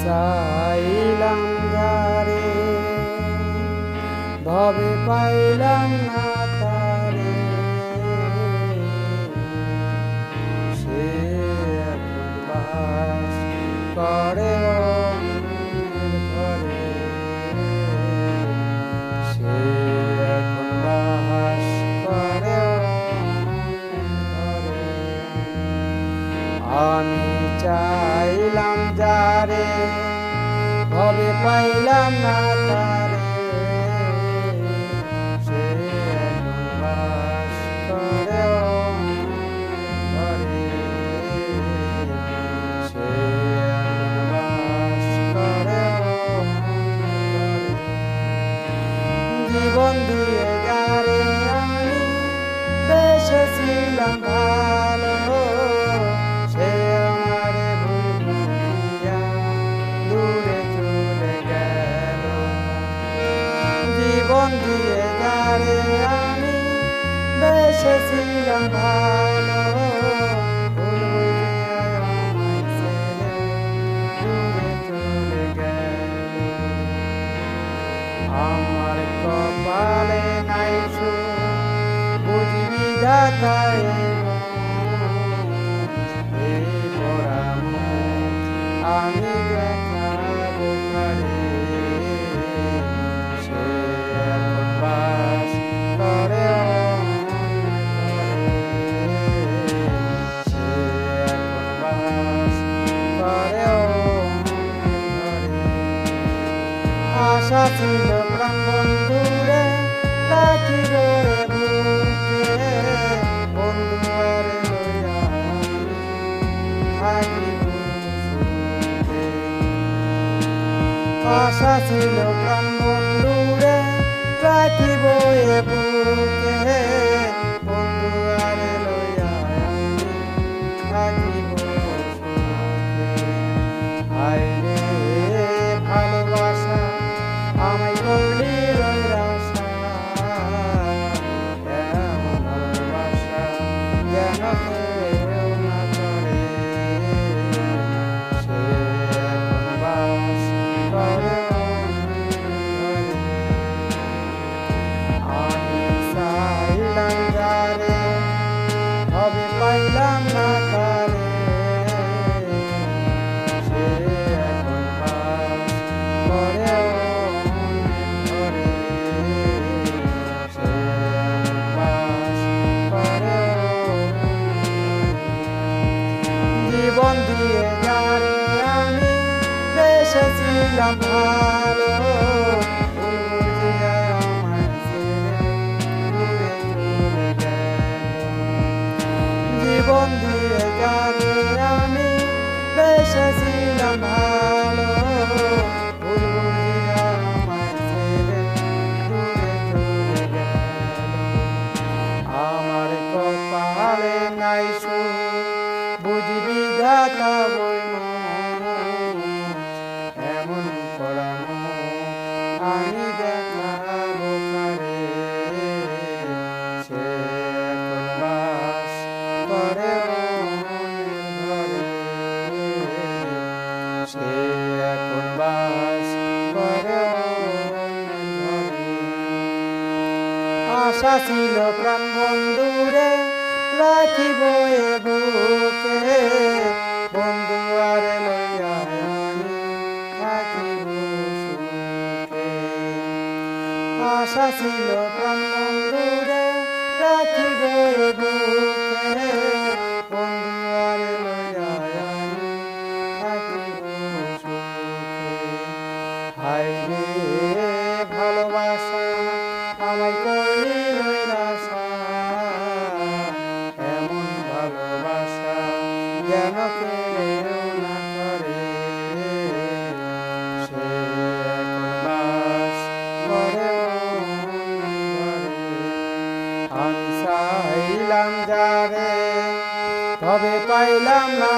চাইলাম যারে ভবে পাইলাম না তারে, সে এখন বাস করে অন্যের ঘরে, সে এখন বাস করে অন্যের ঘরে। আমি চাইলাম যারে ভবে পাইলাম না তারে, সে এখন বাস করে অন্যের ঘরে, সে এখন বাস করে অন্যের ঘরে। জীবন দিয়ে যারে আমি বেসেছিলাম ভালো, সে আমারে ভুলিয়া দূরে চলে গেল। জীবন দিয়ে যারে আমি বেসেছিলাম ভালো, ভুল বুঝিয়া আমায় ছেড়ে দূরে চলে গেল। আমার কপালে নাই সুখ, বুঝি বিধাতায় এই পোড়া মুখ আমি দেখাবো কারে, সে এখন বাস করে অন্যের ঘরে, সে এখন বাস করে অন্যের ঘরে। আশা ছিল প্রাণ বন্ধুরে রাখিব বুকে, বন্ধু আরে লইয়া থাকিব সুখে। আশা ছিল প্রাণ বন্ধুরে রাখিব বুকে, বন্ধু আরে লইয়া থাকিব সুখে। হায়রে ভালোবাসা আমায় করলি রইরাশা, এমন ভালোবাসা যেন কেউ না করে, সে এখন বাস করে অন্যের ঘরে। আমি চাইলাম যারে ভবে পাইলাম না তারে, সে এখন বাস করে অন্যের ঘরে, সে এখন বাস করে অন্যের ঘরে। জীবন দিয়ে যারে আমি বেসেছিলাম ভালো, ভুল বুঝিয়া আমায় ছেড়ে দূরে চলে গেল। জীবন দিয়ে যারে আমি বেসেছিলাম ভালো, ভুল বুঝিয়া আমায় ছেড়ে দূরে চলে গেল। আমার কপালে নাই সুখ, বুঝি বিধাতা বইমন, এমন পড়ানো আমি দেখাবো কারে, সে এখন বাস করে অন্যের ঘরে, সে এখন বাস করে অন্যের ঘরে। আশা ছিল প্রাণ বন্ধুরে রাখিব বুকে, বন্ধু আরে লইয়া আমি থাকিব সুখে। আশা ছিল প্রাণ বন্ধুরে রাখিব বুকে, বন্ধু আরে লইয়া আমি থাকিব সুখে। হায়রে ভালোবাসা আমায় করলি রইরাশা, এমন ভালোবাসা যেন কেউ না করে, সে এখন বাস করে অন্যের ঘরে। আমি চাইলাম যারে ভবে পাইলাম না